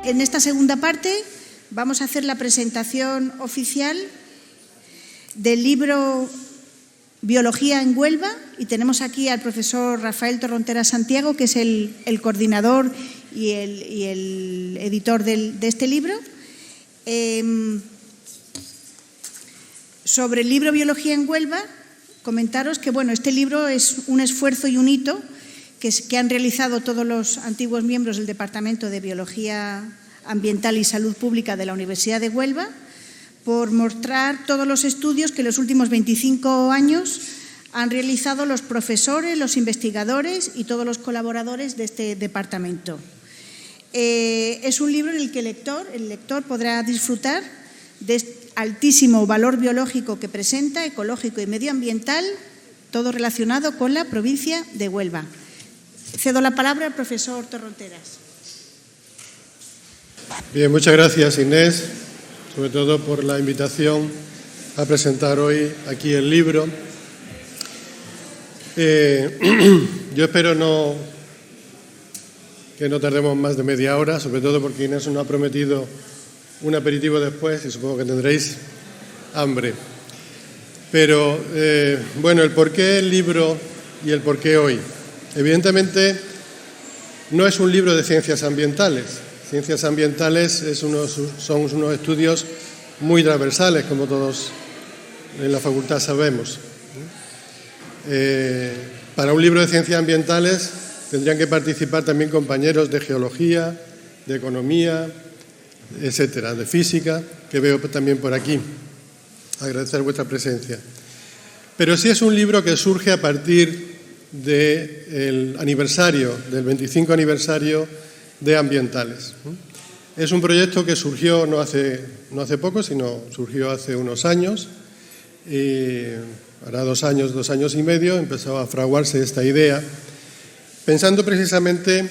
En esta segunda parte vamos a hacer la presentación oficial del libro Biología en Huelva y tenemos aquí al profesor Rafael Torrontera Santiago, que es el coordinador y el editor de este libro. Sobre el libro Biología en Huelva, comentaros que este libro es un esfuerzo y un hito que han realizado todos los antiguos miembros del Departamento de Biología Ambiental y Salud Pública de la Universidad de Huelva, por mostrar todos los estudios que en los últimos 25 años han realizado los profesores, los investigadores y todos los colaboradores de este departamento. Es un libro en el que el lector podrá disfrutar de este altísimo valor biológico que presenta, ecológico y medioambiental, todo relacionado con la provincia de Huelva. Cedo la palabra al profesor Torronteras. Bien, muchas gracias, Inés, sobre todo por la invitación a presentar hoy aquí el libro. Yo espero que no tardemos más de media hora, sobre todo porque Inés nos ha prometido un aperitivo después y supongo que tendréis hambre. Pero, el porqué el libro y el porqué hoy. Evidentemente, no es un libro de ciencias ambientales. Ciencias ambientales son unos estudios muy transversales, como todos en la facultad sabemos. Para un libro de ciencias ambientales tendrían que participar también compañeros de geología, de economía, etcétera, de física, que veo también por aquí. Agradecer vuestra presencia. Pero sí es un libro que surge a partir del aniversario, del 25 aniversario de Ambientales. Es un proyecto que surgió no hace poco, sino surgió hace unos años. Hará 2 años y medio, empezó a fraguarse esta idea, pensando precisamente...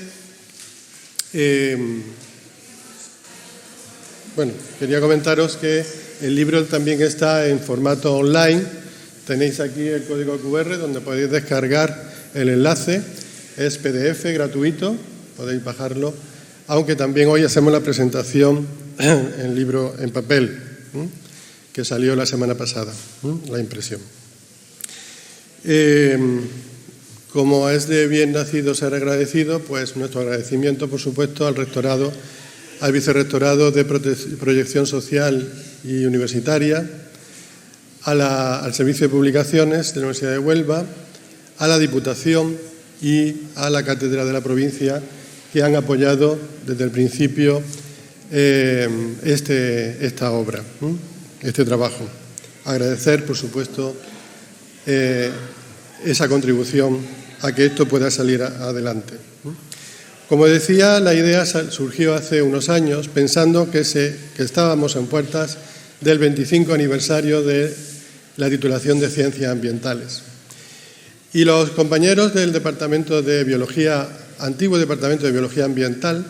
quería comentaros que el libro también está en formato online. Tenéis aquí el código QR donde podéis descargar el enlace. Es PDF gratuito, podéis bajarlo, aunque también hoy hacemos la presentación en libro en papel, que salió la semana pasada, la impresión. Como es de bien nacido ser agradecido, pues nuestro agradecimiento, por supuesto, al rectorado, al Vicerrectorado de Proyección Social y Universitaria, al Servicio de Publicaciones de la Universidad de Huelva, a la Diputación y a la Cátedra de la Provincia, que han apoyado desde el principio esta obra, este trabajo. Agradecer, por supuesto, esa contribución a que esto pueda salir adelante. Como decía, la idea surgió hace unos años pensando que estábamos en puertas del 25 aniversario de la titulación de Ciencias Ambientales. Y los compañeros del Departamento de Biología, antiguo Departamento de Biología Ambiental,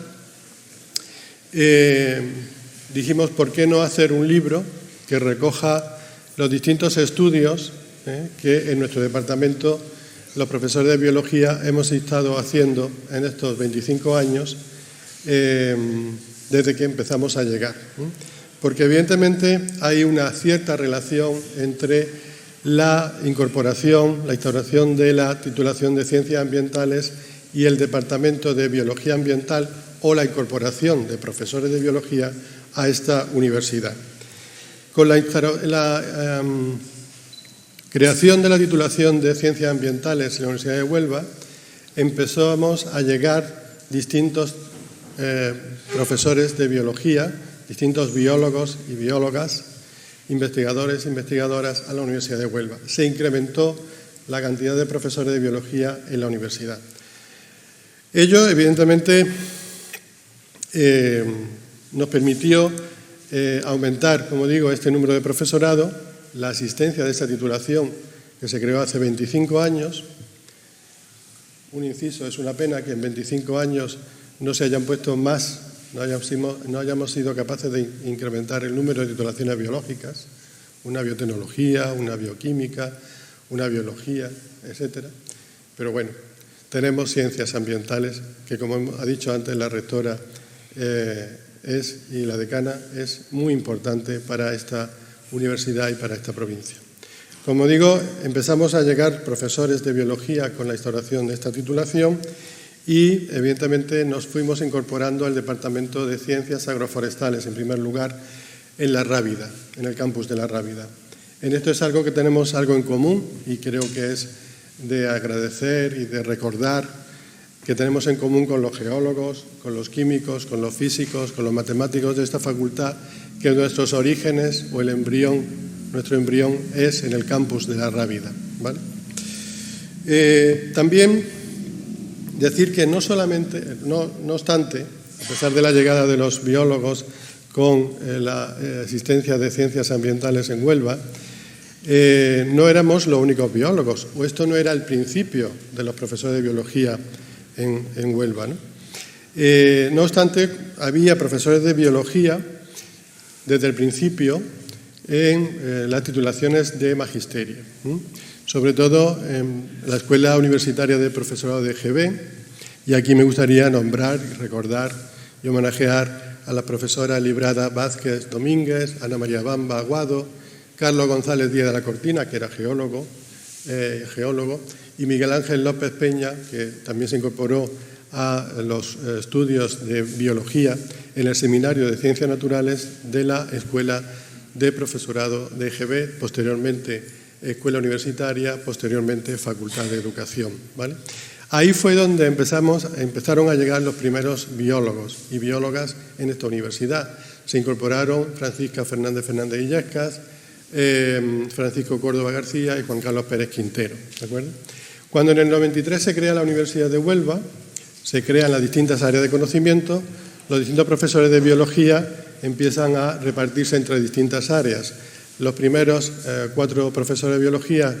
dijimos, ¿por qué no hacer un libro que recoja los distintos estudios que en nuestro departamento los profesores de biología hemos estado haciendo en estos 25 años desde que empezamos a llegar? Porque evidentemente hay una cierta relación entre la instauración de la titulación de Ciencias Ambientales y el Departamento de Biología Ambiental o la incorporación de profesores de biología a esta universidad. Con la creación de la titulación de Ciencias Ambientales en la Universidad de Huelva, empezamos a llegar distintos profesores de biología, distintos biólogos y biólogas, investigadores e investigadoras a la Universidad de Huelva. Se incrementó la cantidad de profesores de biología en la universidad. Ello, evidentemente, nos permitió aumentar, como digo, este número de profesorado, la asistencia de esta titulación que se creó hace 25 años. Un inciso, es una pena que en 25 años no se hayan puesto más, no hayamos sido capaces de incrementar el número de titulaciones biológicas, una biotecnología, una bioquímica, una biología, etcétera. Pero bueno, tenemos ciencias ambientales que, como ha dicho antes la rectora, y la decana es muy importante para esta universidad y para esta provincia. Como digo, empezamos a llegar profesores de biología con la instauración de esta titulación y, evidentemente, nos fuimos incorporando al Departamento de Ciencias Agroforestales, en primer lugar, en La Rábida, en el campus de La Rábida. En esto es algo que tenemos algo en común y creo que es de agradecer y de recordar que tenemos en común con los geólogos, con los químicos, con los físicos, con los matemáticos de esta facultad, que nuestros orígenes o el embrión, nuestro embrión es en el campus de La Rábida, ¿vale? También decir que no obstante, a pesar de la llegada de los biólogos con la existencia de ciencias ambientales en Huelva, no éramos los únicos biólogos, o esto no era el principio de los profesores de biología en Huelva, ¿no? No obstante, había profesores de biología desde el principio en las titulaciones de magisterio, sobre todo en la Escuela Universitaria de Profesorado de GB, y aquí me gustaría nombrar y recordar y homenajear a la profesora Librada Vázquez Domínguez, Ana María Bamba Aguado, Carlos González Díaz de la Cortina, que era geólogo, y Miguel Ángel López Peña, que también se incorporó a los estudios de biología en el Seminario de Ciencias Naturales de la Escuela de Profesorado de EGB, posteriormente Escuela Universitaria, posteriormente Facultad de Educación, ¿vale? Ahí fue donde empezaron a llegar los primeros biólogos y biólogas en esta universidad. Se incorporaron Francisca Fernández Illescas, Francisco Córdoba García y Juan Carlos Pérez Quintero, ¿de acuerdo? Cuando en el 93 se crea la Universidad de Huelva, se crean las distintas áreas de conocimiento, los distintos profesores de biología empiezan a repartirse entre distintas áreas. Los primeros 4 profesores de biología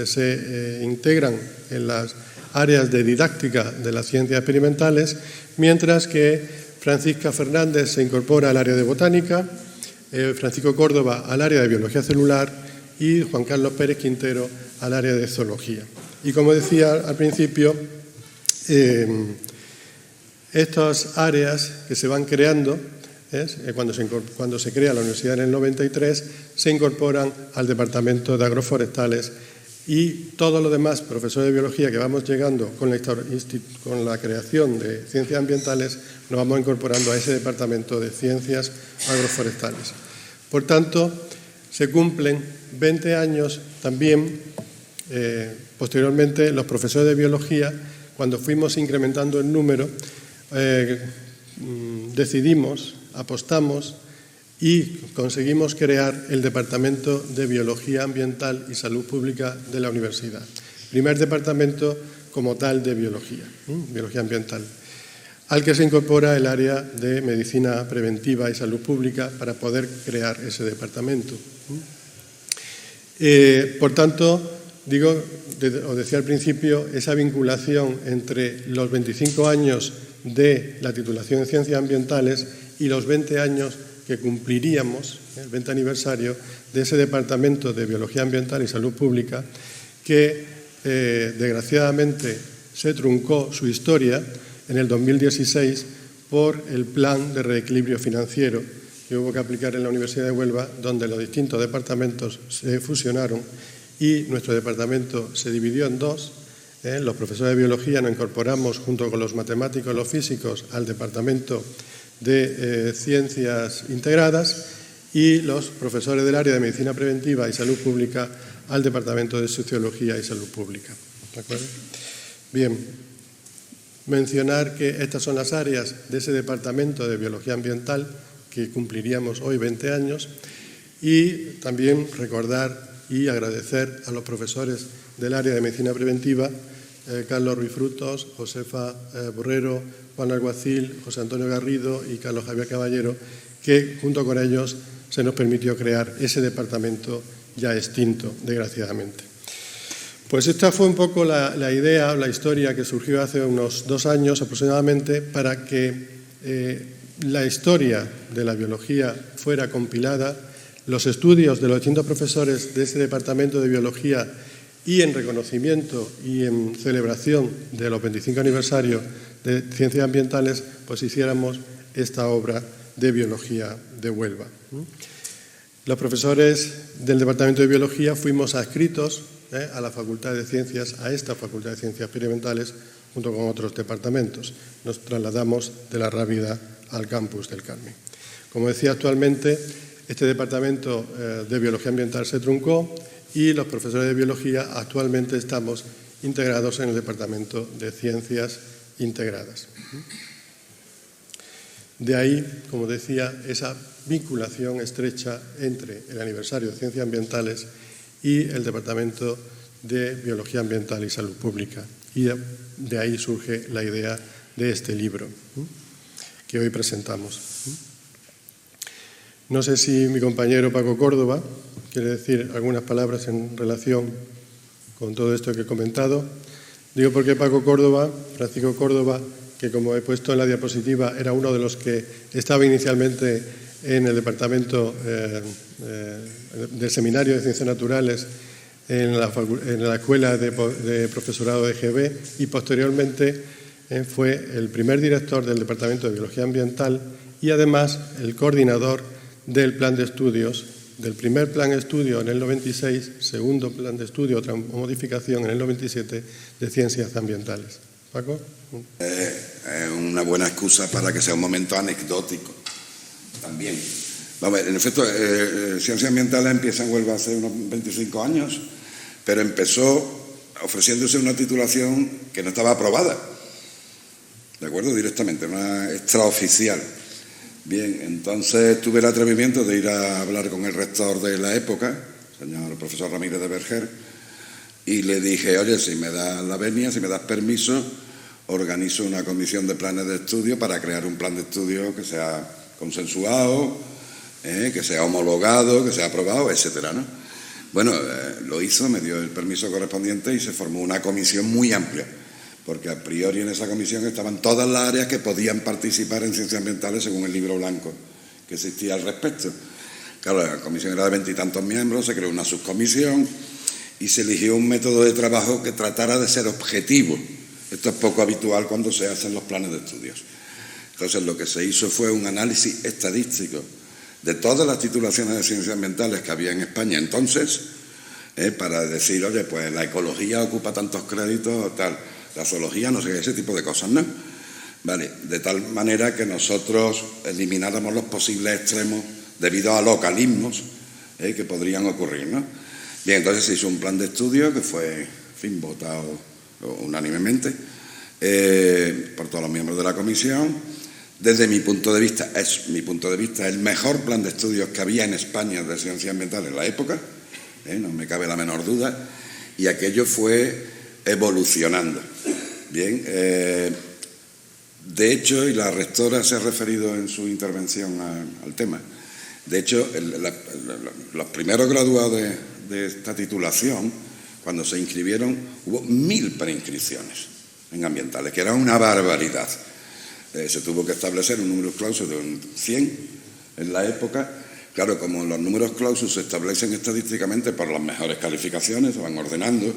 se integran en las áreas de didáctica de las ciencias experimentales, mientras que Francisca Fernández se incorpora al área de botánica, Francisco Córdoba al área de biología celular y Juan Carlos Pérez Quintero al área de zoología. Y como decía al principio, estas áreas que se van creando, cuando se crea la universidad en el 93, se incorporan al Departamento de Agroforestales y todos los demás profesores de biología que vamos llegando con la creación de ciencias ambientales nos vamos incorporando a ese Departamento de Ciencias Agroforestales. Por tanto, se cumplen 20 años también, posteriormente, los profesores de biología, cuando fuimos incrementando el número, decidimos, apostamos y conseguimos crear el Departamento de Biología Ambiental y Salud Pública de la universidad. Primer departamento como tal de biología ambiental, al que se incorpora el área de Medicina Preventiva y Salud Pública para poder crear ese departamento. Por tanto, os decía al principio, esa vinculación entre los 25 años de la titulación en Ciencias Ambientales y los 20 años que cumpliríamos, el 20 aniversario, de ese Departamento de Biología Ambiental y Salud Pública, que desgraciadamente se truncó su historia en el 2016 por el plan de reequilibrio financiero que hubo que aplicar en la Universidad de Huelva, donde los distintos departamentos se fusionaron y nuestro departamento se dividió en 2. Los profesores de biología nos incorporamos junto con los matemáticos y los físicos al Departamento de Ciencias Integradas y los profesores del área de Medicina Preventiva y Salud Pública al Departamento de Sociología y Salud Pública. ¿De acuerdo? Bien, mencionar que estas son las áreas de ese Departamento de Biología Ambiental que cumpliríamos hoy 20 años y también recordar y agradecer a los profesores del área de Medicina Preventiva, Carlos Ruiz Frutos, Josefa Borrero, Juan Alguacil, José Antonio Garrido y Carlos Javier Caballero, que junto con ellos se nos permitió crear ese departamento ya extinto, desgraciadamente. Pues esta fue un poco la idea, la historia que surgió hace unos 2 años aproximadamente para que la historia de la biología fuera compilada, los estudios de los distintos profesores de ese departamento de biología y en reconocimiento y en celebración de los 25 aniversarios de Ciencias Ambientales, pues hiciéramos esta obra de Biología de Huelva. Los profesores del Departamento de Biología fuimos adscritos a la Facultad de Ciencias, a esta Facultad de Ciencias Experimentales, junto con otros departamentos. Nos trasladamos de la Rábida al campus del Carmen. Como decía, actualmente este departamento de Biología Ambiental se truncó y los profesores de Biología actualmente estamos integrados en el Departamento de Ciencias Integradas. De ahí, como decía, esa vinculación estrecha entre el aniversario de Ciencias Ambientales y el Departamento de Biología Ambiental y Salud Pública. Y de ahí surge la idea de este libro que hoy presentamos. No sé si mi compañero Paco Córdoba quiere decir algunas palabras en relación con todo esto que he comentado. Digo porque Francisco Córdoba, que como he puesto en la diapositiva, era uno de los que estaba inicialmente en el Departamento del Seminario de Ciencias Naturales en la Escuela de Profesorado de GB y posteriormente fue el primer director del Departamento de Biología Ambiental y además el coordinador del plan de estudios, del primer plan de estudio en el 96, segundo plan de estudio, otra modificación en el 97 de Ciencias Ambientales. Paco. Una buena excusa para que sea un momento anecdótico también. Vamos, en efecto, Ciencias Ambientales empieza en Huelva hace unos 25 años, pero empezó ofreciéndose una titulación que no estaba aprobada, ¿de acuerdo? Directamente, una extraoficial. Bien, entonces tuve el atrevimiento de ir a hablar con el rector de la época, el profesor Ramírez de Berger, y le dije, oye, si me das la venia, si me das permiso, organizo una comisión de planes de estudio para crear un plan de estudio que sea consensuado, que sea homologado, que sea aprobado, etcétera, ¿no? Bueno, lo hizo, me dio el permiso correspondiente y se formó una comisión muy amplia, porque a priori en esa comisión estaban todas las áreas que podían participar en ciencias ambientales según el libro blanco que existía al respecto. Claro, la comisión era de 20 y tantos miembros, se creó una subcomisión y se eligió un método de trabajo que tratara de ser objetivo. Esto es poco habitual cuando se hacen los planes de estudios. Entonces lo que se hizo fue un análisis estadístico de todas las titulaciones de ciencias ambientales que había en España entonces, para decir, oye, pues la ecología ocupa tantos créditos, tal, la zoología, no sé, ese tipo de cosas, ¿no? Vale, de tal manera que nosotros elimináramos los posibles extremos debido a localismos que podrían ocurrir, ¿no? Bien, entonces se hizo un plan de estudio que fue, en fin, votado unánimemente por todos los miembros de la comisión. Desde mi punto de vista, el mejor plan de estudios que había en España de ciencias ambientales en la época, no me cabe la menor duda, y aquello fue evolucionando. Bien, de hecho, y la rectora se ha referido en su intervención al tema, de hecho, los primeros graduados de esta titulación, cuando se inscribieron, hubo 1000 preinscripciones en ambientales, que era una barbaridad. Se tuvo que establecer un número clausus de 100 en la época. Claro, como los números clausus se establecen estadísticamente por las mejores calificaciones, se van ordenando.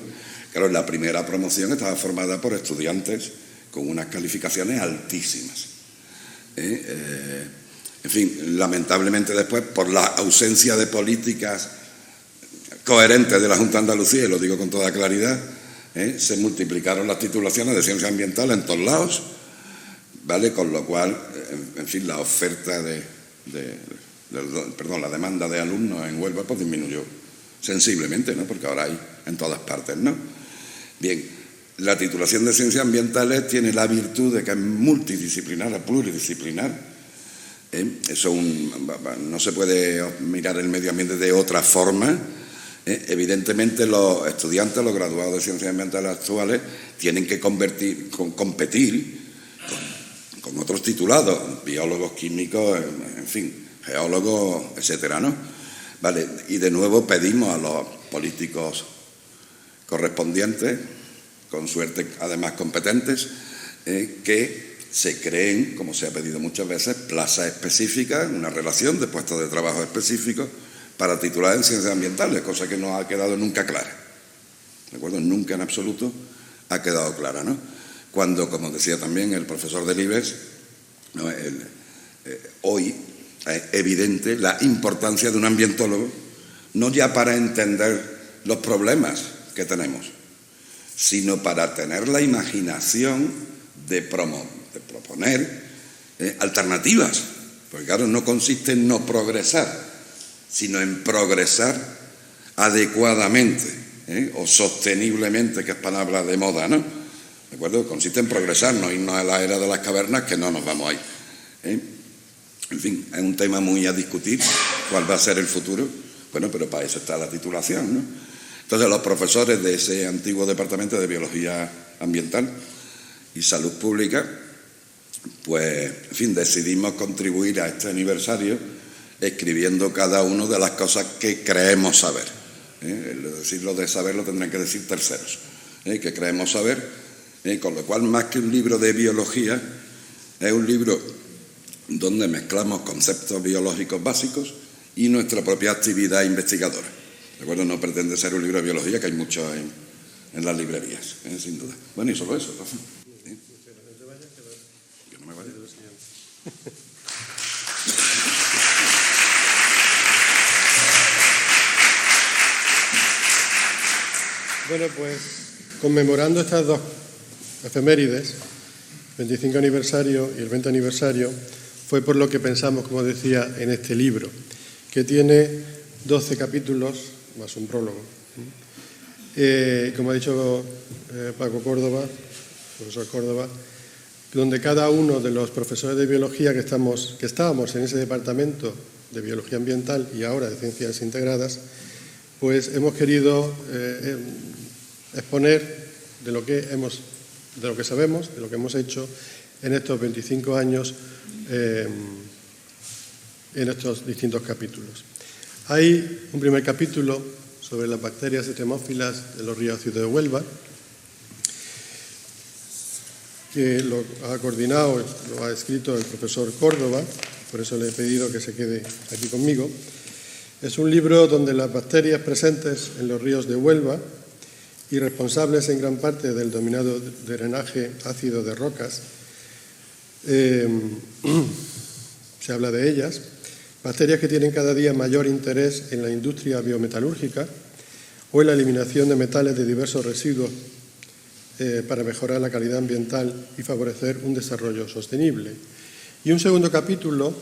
Claro, la primera promoción estaba formada por estudiantes con unas calificaciones altísimas. En fin, lamentablemente después, por la ausencia de políticas coherentes de la Junta de Andalucía, y lo digo con toda claridad, se multiplicaron las titulaciones de ciencias ambientales en todos lados, ¿vale? Con lo cual, en fin, la oferta la demanda de alumnos en Huelva pues disminuyó sensiblemente, ¿no? Porque ahora hay en todas partes, ¿no? Bien, la titulación de ciencias ambientales tiene la virtud de que es multidisciplinar, pluridisciplinar. Eso no se puede mirar el medio ambiente de otra forma. Evidentemente los estudiantes, los graduados de ciencias ambientales actuales tienen que competir con otros titulados, biólogos, químicos, en fin, geólogos, etcétera, ¿no? Vale, y de nuevo pedimos a los políticos correspondientes, con suerte además competentes, que se creen, como se ha pedido muchas veces, plazas específicas, una relación de puestos de trabajo específicos para titular en ciencias ambientales, cosa que no ha quedado nunca clara. ¿De acuerdo? Nunca en absoluto ha quedado clara, ¿no? Cuando, como decía también el profesor Delibes, ¿no? hoy es evidente la importancia de un ambientólogo, no ya para entender los problemas que tenemos, sino para tener la imaginación de proponer alternativas. Porque claro, no consiste en no progresar, sino en progresar adecuadamente, o sosteniblemente, que es palabra de moda, ¿no? ¿De acuerdo? Consiste en progresar, no irnos a la era de las cavernas, que no nos vamos ahí. En fin, es un tema muy a discutir, cuál va a ser el futuro. Bueno, pero para eso está la titulación, ¿no? Entonces, los profesores de ese antiguo departamento de Biología Ambiental y Salud Pública, pues, en fin, decidimos contribuir a este aniversario escribiendo cada uno de las cosas que creemos saber. Decirlo de saber lo tendrán que decir terceros, que creemos saber, con lo cual, más que un libro de biología, es un libro donde mezclamos conceptos biológicos básicos y nuestra propia actividad investigadora. ¿De acuerdo? No pretende ser un libro de biología, que hay mucho en las librerías, sin duda. Bueno, y solo eso, Rafa. Que no me vaya. Bueno, pues conmemorando estas dos efemérides, 25 aniversario y el 20 aniversario, fue por lo que pensamos, como decía, en este libro, que tiene 12 capítulos, más un prólogo. Como ha dicho Paco Córdoba, profesor Córdoba, donde cada uno de los profesores de biología que estábamos en ese departamento de biología ambiental y ahora de ciencias integradas, pues hemos querido exponer de lo que sabemos, de lo que hemos hecho en estos 25 años, en estos distintos capítulos. Hay un primer capítulo sobre las bacterias extremófilas de los ríos ácidos de Huelva, que lo ha coordinado, lo ha escrito el profesor Córdoba, por eso le he pedido que se quede aquí conmigo. Es un libro donde las bacterias presentes en los ríos de Huelva y responsables en gran parte del denominado drenaje ácido de rocas, se habla de ellas, bacterias que tienen cada día mayor interés en la industria biometalúrgica o en la eliminación de metales de diversos residuos para mejorar la calidad ambiental y favorecer un desarrollo sostenible. Y un segundo capítulo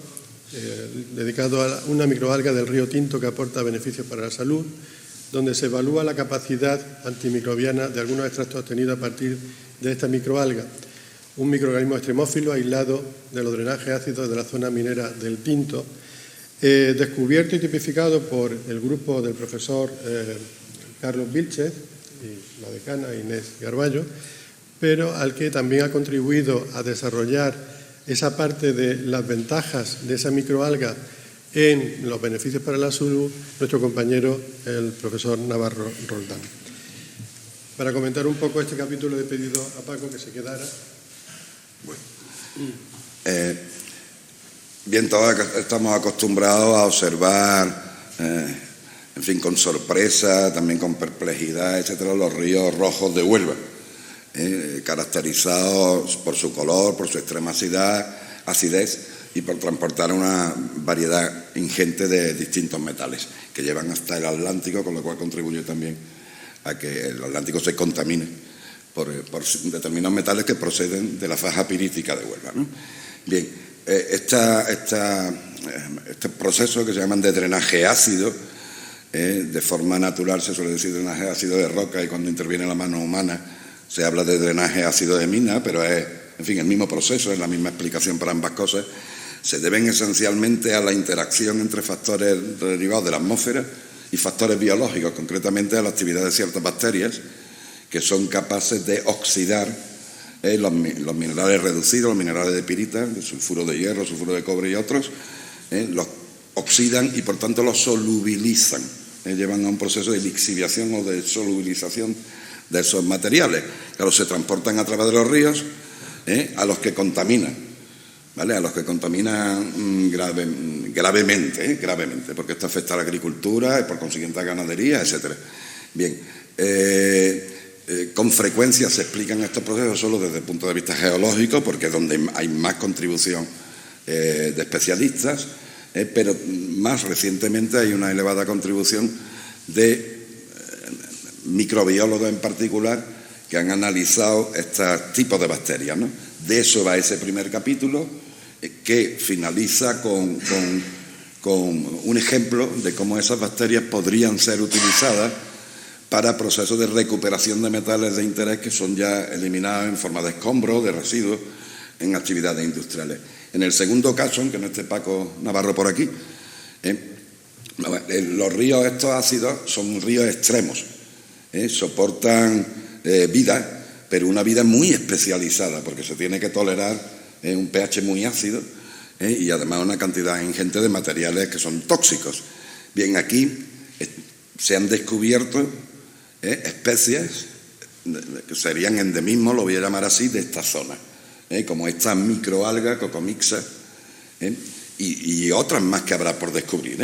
dedicado a una microalga del río Tinto que aporta beneficios para la salud, donde se evalúa la capacidad antimicrobiana de algunos extractos obtenidos a partir de esta microalga, un microorganismo extremófilo aislado de los drenajes ácidos de la zona minera del Tinto, descubierto y tipificado por el grupo del profesor Carlos Vilchez y la decana Inés Garballo, pero al que también ha contribuido a desarrollar esa parte de las ventajas de esa microalga en los beneficios para la salud, nuestro compañero, el profesor Navarro Roldán. Para comentar un poco este capítulo he pedido a Paco que se quedara. Bueno. Bien, todos estamos acostumbrados a observar, en fin, con sorpresa, también con perplejidad, etcétera, los ríos rojos de Huelva, caracterizados por su color, por su extrema acidez y por transportar una variedad ingente de distintos metales que llevan hasta el Atlántico, con lo cual contribuye también a que el Atlántico se contamine por determinados metales que proceden de la faja pirítica de Huelva, ¿no? Bien, este proceso que se llaman de drenaje ácido, de forma natural se suele decir drenaje ácido de roca, y cuando interviene la mano humana se habla de drenaje ácido de mina, pero es, en fin, el mismo proceso, es la misma explicación para ambas cosas. Se deben esencialmente a la interacción entre factores derivados de la atmósfera y factores biológicos, concretamente a la actividad de ciertas bacterias que son capaces de oxidar los minerales reducidos, los minerales de pirita, el sulfuro de hierro, sulfuro de cobre y otros, los oxidan y por tanto los solubilizan, llevan a un proceso de lixiviación o de solubilización de esos materiales. Claro, se transportan a través de los ríos a los que contaminan, ¿vale? A los que contaminan gravemente, porque esto afecta a la agricultura y por consiguiente a la ganadería, etcétera. Bien, con frecuencia se explican estos procesos solo desde el punto de vista geológico, porque es donde hay más contribución de especialistas, pero más recientemente hay una elevada contribución de microbiólogos en particular que han analizado estos tipos de bacterias, ¿no? De eso va ese primer capítulo, que finaliza con un ejemplo de cómo esas bacterias podrían ser utilizadas para procesos de recuperación de metales de interés que son ya eliminados en forma de escombros, de residuos, en actividades industriales. En el segundo caso, aunque no esté Paco Navarro por aquí, los ríos estos ácidos son ríos extremos, soportan vida, pero una vida muy especializada, porque se tiene que tolerar un pH muy ácido y además una cantidad ingente de materiales que son tóxicos. Bien, aquí se han descubierto especies que serían endemismos, lo voy a llamar así, de esta zona, como esta microalga, Cocomixa, y otras más que habrá por descubrir,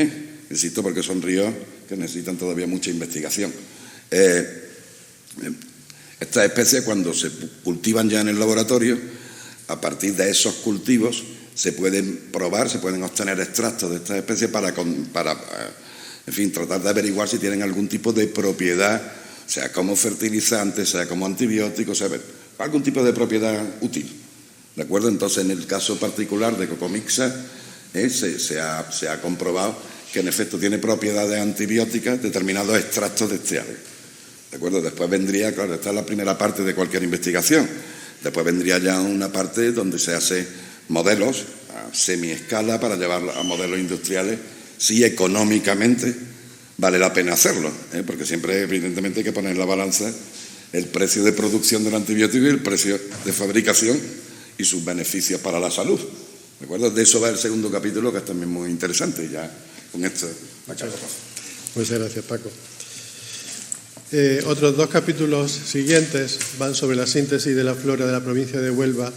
insisto, porque son ríos que necesitan todavía mucha investigación. Estas especies, cuando se cultivan ya en el laboratorio, a partir de esos cultivos se pueden probar, se pueden obtener extractos de estas especies para en fin, tratar de averiguar si tienen algún tipo de propiedad, sea como fertilizante, sea como antibiótico, sea algún tipo de propiedad útil. ¿De acuerdo? Entonces, en el caso particular de Cocomixa, se ha comprobado que en efecto tiene propiedades antibióticas determinados extractos de este alga. ¿De acuerdo? Después vendría, claro, esta es la primera parte de cualquier investigación. Después vendría ya una parte donde se hace modelos a semiescala para llevarlo a modelos industriales, si económicamente vale la pena hacerlo, porque siempre evidentemente hay que poner en la balanza el precio de producción del antibiótico y el precio de fabricación y sus beneficios para la salud. ¿De acuerdo? De eso va el segundo capítulo, que es también muy interesante. Ya con esto acabo. Muchas gracias, Paco. Otros dos capítulos siguientes van sobre la síntesis de la flora de la provincia de Huelva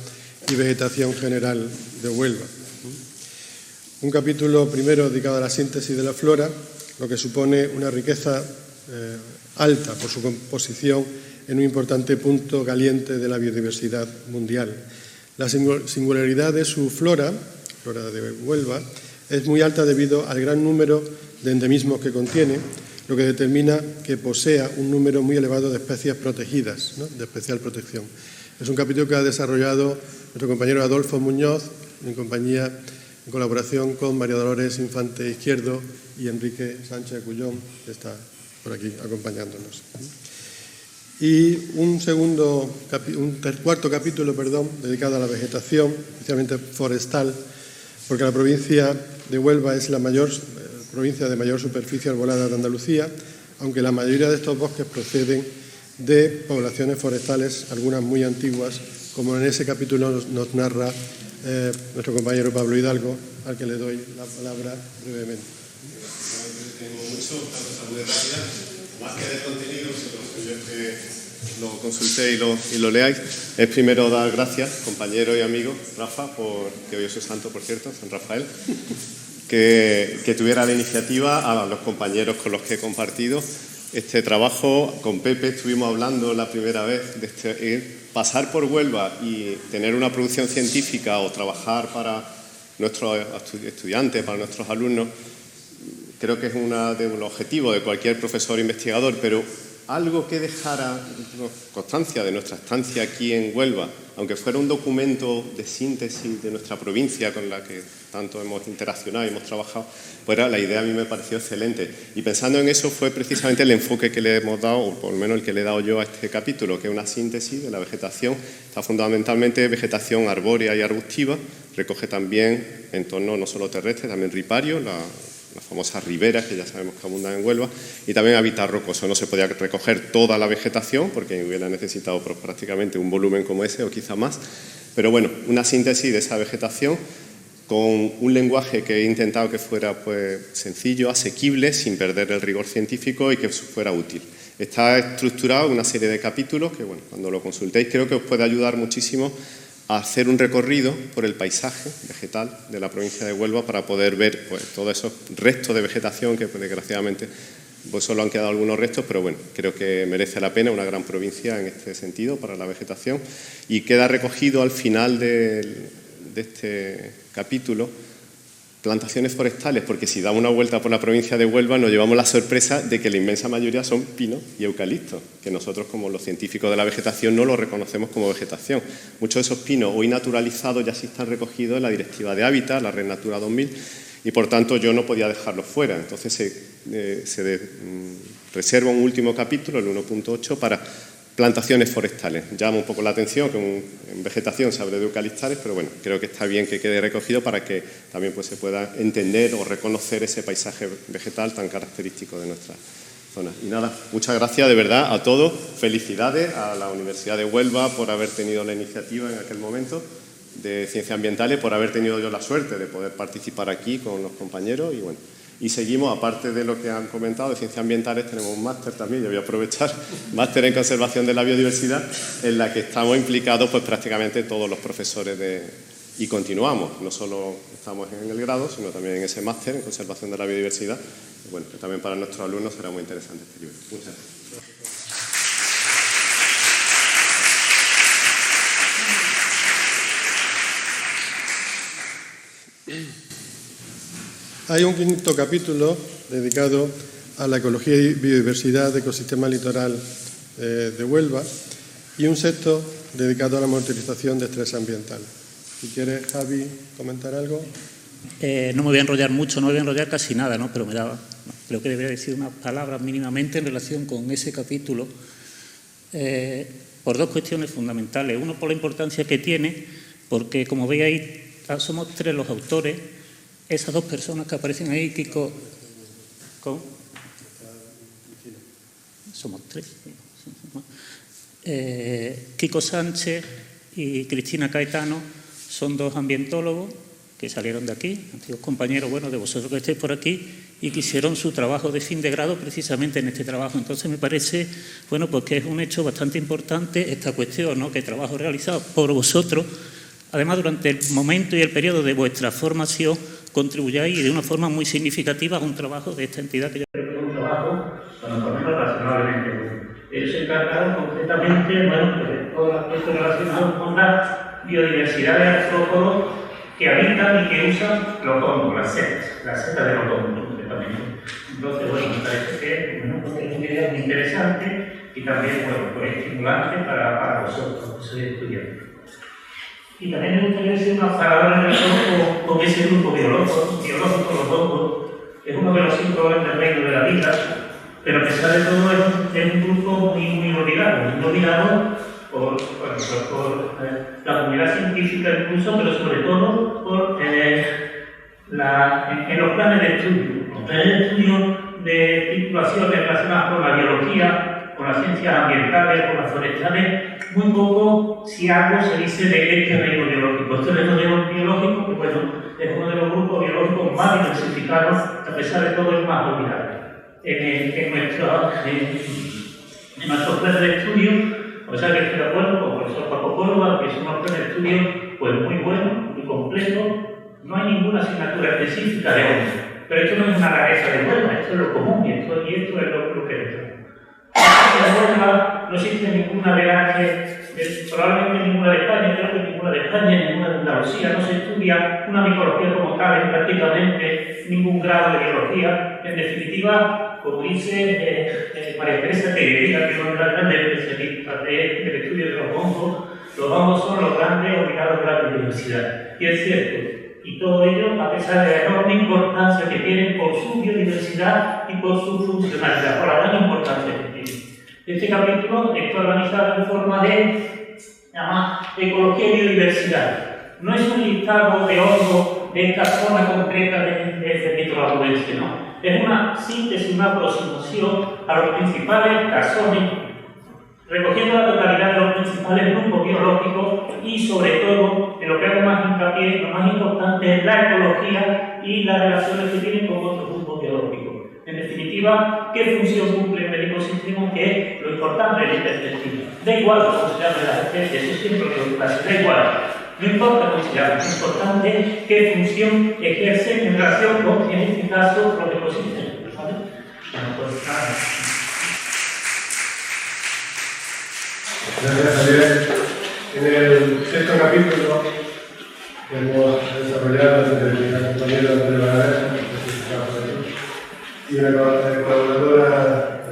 y vegetación general de Huelva. Un capítulo primero dedicado a la síntesis de la flora, lo que supone una riqueza alta por su composición en un importante punto caliente de la biodiversidad mundial. La singularidad de su flora de Huelva, es muy alta debido al gran número de endemismos que contiene, lo que determina que posea un número muy elevado de especies protegidas, ¿no?, de especial protección. Es un capítulo que ha desarrollado nuestro compañero Adolfo Muñoz, en colaboración con María Dolores Infante Izquierdo y Enrique Sánchez Cullón, que está por aquí acompañándonos. Y un cuarto capítulo, dedicado a la vegetación, especialmente forestal, porque la provincia de Huelva es la provincia de mayor superficie arbolada de Andalucía, aunque la mayoría de estos bosques proceden de poblaciones forestales, algunas muy antiguas, como en ese capítulo nos narra nuestro compañero Pablo Hidalgo, al que le doy la palabra brevemente. Tengo mucho, tanto muy rápida, más que de contenido, yo que lo consultéis y lo leáis. Es primero dar gracias, compañero y amigo Rafa, que hoy es su santo, por cierto, San Rafael, que tuviera la iniciativa, a los compañeros con los que he compartido este trabajo. Con Pepe estuvimos hablando la primera vez de pasar por Huelva y tener una producción científica o trabajar para nuestros estudiantes, para nuestros alumnos. Creo que es un objetivo de cualquier profesor investigador, pero algo que dejara constancia de nuestra estancia aquí en Huelva, aunque fuera un documento de síntesis de nuestra provincia con la que tanto hemos interaccionado y hemos trabajado, pues la idea a mí me pareció excelente. Y pensando en eso fue precisamente el enfoque que le hemos dado, o por lo menos el que le he dado yo a este capítulo, que es una síntesis de la vegetación. Está fundamentalmente vegetación arbórea y arbustiva, recoge también entornos no solo terrestres, también riparios, las famosas riberas que ya sabemos que abundan en Huelva, y también hábitat rocoso. No se podía recoger toda la vegetación porque hubiera necesitado prácticamente un volumen como ese o quizá más, pero bueno, una síntesis de esa vegetación con un lenguaje que he intentado que fuera pues sencillo, asequible, sin perder el rigor científico y que fuera útil. Está estructurado en una serie de capítulos que, bueno, cuando lo consultéis creo que os puede ayudar muchísimo a hacer un recorrido por el paisaje vegetal de la provincia de Huelva para poder ver pues, todos esos restos de vegetación que pues, desgraciadamente pues, solo han quedado algunos restos, pero bueno, creo que merece la pena, una gran provincia en este sentido para la vegetación, y queda recogido al final de este capítulo, plantaciones forestales, porque si damos una vuelta por la provincia de Huelva nos llevamos la sorpresa de que la inmensa mayoría son pinos y eucaliptos, que nosotros como los científicos de la vegetación no los reconocemos como vegetación. Muchos de esos pinos hoy naturalizados ya sí están recogidos en la Directiva de Hábitat, la Red Natura 2000, y por tanto yo no podía dejarlos fuera. Entonces se reserva un último capítulo, el 1.8, para plantaciones forestales. Llama un poco la atención que en vegetación se habla de eucaliptales, pero bueno, creo que está bien que quede recogido para que también pues, se pueda entender o reconocer ese paisaje vegetal tan característico de nuestra zona. Y nada, muchas gracias de verdad a todos. Felicidades a la Universidad de Huelva por haber tenido la iniciativa en aquel momento de Ciencias Ambientales, por haber tenido yo la suerte de poder participar aquí con los compañeros y bueno. Y seguimos, aparte de lo que han comentado de Ciencias Ambientales, tenemos un máster también, yo voy a aprovechar, máster en Conservación de la Biodiversidad, en la que estamos implicados pues prácticamente todos los profesores y continuamos, no solo estamos en el grado, sino también en ese máster en Conservación de la Biodiversidad. Y bueno, que también para nuestros alumnos será muy interesante este libro. Muchas gracias. Hay un quinto capítulo dedicado a la ecología y biodiversidad del ecosistema litoral de Huelva y un sexto dedicado a la monitorización de estrés ambiental. Si quieres, Javi, comentar algo. No me voy a enrollar mucho, no me voy a enrollar casi nada, ¿no? Pero creo que debería decir unas palabras mínimamente en relación con ese capítulo por dos cuestiones fundamentales. Uno, por la importancia que tiene, porque como veis ahí somos tres los autores. Esas dos personas que aparecen ahí, Kiko, somos tres, Kiko Sánchez y Cristina Caetano son dos ambientólogos que salieron de aquí, antiguos compañeros, bueno, de vosotros que estéis por aquí, y que hicieron su trabajo de fin de grado precisamente en este trabajo. Entonces me parece, bueno, pues que es un hecho bastante importante esta cuestión, ¿no? Que el trabajo realizado por vosotros, además durante el momento y el periodo de vuestra formación, contribuyáis de una forma muy significativa a un trabajo de esta entidad que yo creo que es un trabajo, bueno, por lo menos razonablemente bueno. Ellos se encargaron concretamente, bueno, de todo el aspecto relacionado con la biodiversidad de artrópodos que habitan y que usan los hongos, las setas de los hongos, concretamente. Entonces, bueno, me parece que bueno, pues es una idea muy interesante y también, bueno, pues estimulante para vosotros, que sois estudiantes. Y también me gustaría decir unas palabras en relación con ese grupo biológico, los hongos. Es uno de los 5 grandes reinos de la vida, pero a pesar de todo es un grupo muy olvidado por la comunidad científica incluso, pero sobre todo por, en los planes de estudio. Los planes de estudio de titulaciones relacionadas con la biología, con las ciencias ambientales, con las forestales, muy poco, si algo, se dice de este reino biológico. Este reino biológico, que bueno, es uno de los grupos biológicos más diversificados, a pesar de todo es más olvidado. En nuestros planes de estudio, o sea que estoy de acuerdo con el profesor Paco Córdoba, que son unos planes de estudio pues, muy buenos, muy completos, no hay ninguna asignatura específica de hombres. Pero esto no es una rareza de Huelva, esto es lo común y esto es lo que entra. En Huelva no existe ninguna probablemente ninguna de España, creo que ninguna de España, ninguna de Andalucía, no se estudia una micología como tal en prácticamente ningún grado de biología. En definitiva, como dice María Teresa Teguería, que es una de las grandes especialistas del estudio de los hongos son los grandes olvidados de la biodiversidad. Y es cierto. Y todo ello a pesar de la enorme importancia que tienen por su biodiversidad y por su funcionalidad, por la gran importancia que tienen. Este capítulo está organizado en forma de ecología y biodiversidad. No es un listado de hongos de esta zona concreta de este título abulense, ¿no? Es una síntesis, una aproximación a los principales taxones, recogiendo la totalidad de los principales grupos biológicos y, sobre todo, en lo que hago más hincapié, lo más importante es la ecología y las relaciones que tienen con otros grupos biológicos. En definitiva, ¿qué función cumple el ecosistema? Que es lo importante de esta perspectiva. Da igual cómo se llame la especie, eso siempre lo que pasa, da igual. No importa cómo se llame, es importante qué función ejercen en relación con, en este caso, los ecosistemas. ¿Vale? Bueno, pues nada. Gracias, Javier. En el sexto capítulo que hemos desarrollado entre la compañera Andrea Balaguer y la colaboradora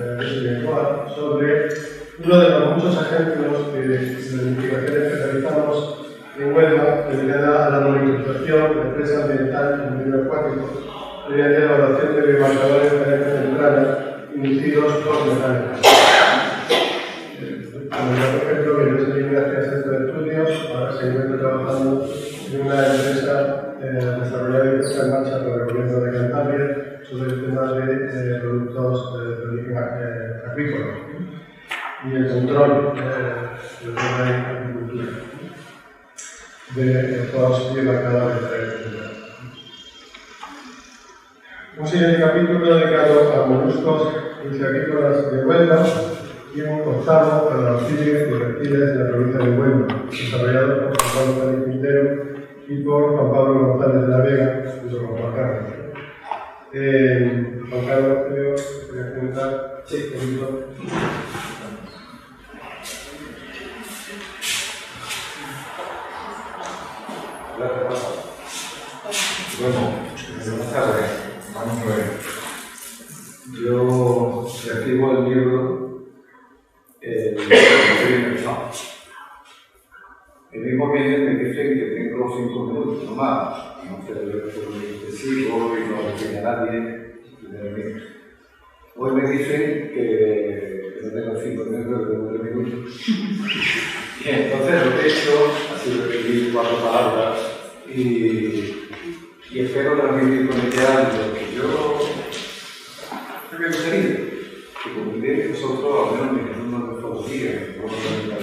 sobre uno de los muchos ejemplos de investigaciones que realizamos en Huelva dedicada a la monitorización de estrés ambiental en medio acuático mediante la evaluación de biomarcadores de carencia temprana inducidos por metales. Por ejemplo, que yo estoy gracias a estos estudios, ahora se encuentra trabajando en una empresa desarrollada y puesta en marcha por el gobierno de Cantabria sobre el tema de productos de origen agrícola y el control de la agricultura de estos biomarcadores de carencia temprana. Un siguiente capítulo dedicado a moluscos agrícolas de Huelva y un octavo para los anfibios y reptiles de la provincia de Huelva, desarrollado por Juan Pablo Félix Quintero y por Juan Pablo González de la Vega, junto con Juan Carlos. Juan Carlos, creo que voy a comentar. Sí, permiso. Bueno, buenas tardes. Vamos a ver. Yo recibo el libro estoy empezado. El mismo que me dicen que tengo 5 minutos, no más. No sé, yo sigo y no tiene a nadie. Hoy me dicen que no tengo 5 minutos, que tengo 3 minutos. Y entonces lo que he hecho ha sido escribir 4 palabras y espero transmitir con ella lo que yo me gustaría que comuniquéis vosotros, al menos en una metodología, en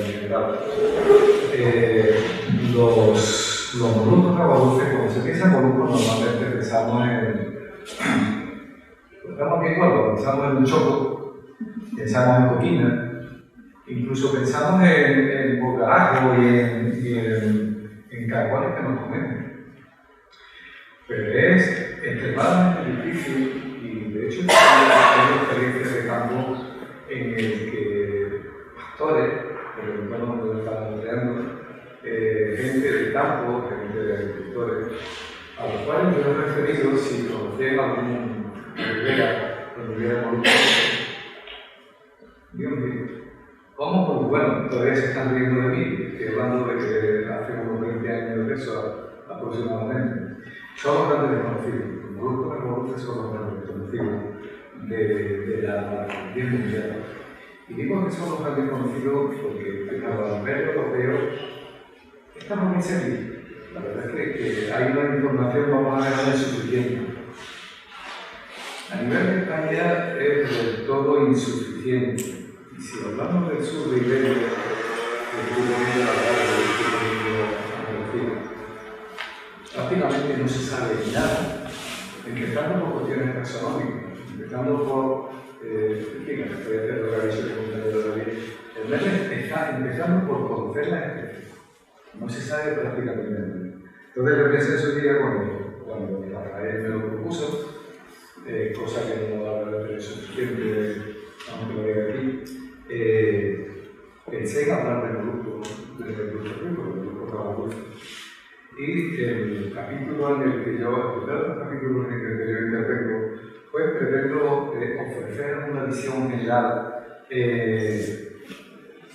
general. Los moluscos aguadulces, cuando se piensa en moluscos, normalmente pensamos pensamos en un choco, pensamos en coquina, incluso pensamos en bocarajo y en carbones que nos comemos. Pero es extremadamente difícil y de hecho tengo experiencias de campo en el que pastores, porque el entorno donde estamos creando, gente de campo, gente de agricultores, a los cuales yo he referido si conocían algún ribera donde hubiera moluscos. Dios mío, ¿cómo? Pues bueno, todavía se están riendo de mí, estoy hablando de que hace unos 20 años de eso aproximadamente. Son los grandes desconocidos, los moluscos son los grandes desconocidos de la condición mundial. Y digo que son los grandes desconocidos porque a nivel europeo estamos muy serios. La verdad es que hay una información, vamos a dejar insuficiente. A nivel de España es del todo insuficiente. Y si hablamos del sur de Iberia, prácticamente no se sabe nada, empezando por cuestiones taxonómicas, empezando por, empezando por conocer las especies. No se sabe prácticamente nada. Entonces yo pensé en su día cuando Rafael me lo propuso, cosa que no va a haber suficiente, aunque lo vea aquí, pensé en hablar de moluscos aguadulces. Y el capítulo en el que yo, intervengo, pues pretendo ofrecer una visión general,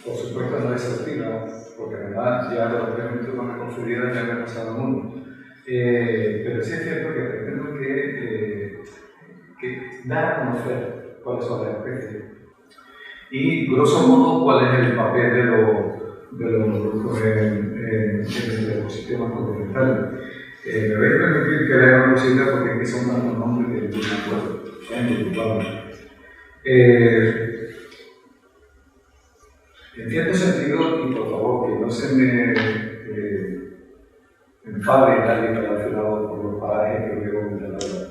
por supuesto no exhaustiva, porque además ya los 3 minutos con la conferida ya me ha pasado el mundo. Pero sí es cierto que pretendo que dar a conocer cuáles son las especies y, grosso modo, cuál es el papel de los moluscos en el ecosistema continental. Me voy a permitir que lea una cosita porque es que son tantos nombres que no me acuerdo. En cierto sentido, y por favor, que no se me enfade nadie relacionado con los parajes que voy a comentar ahora.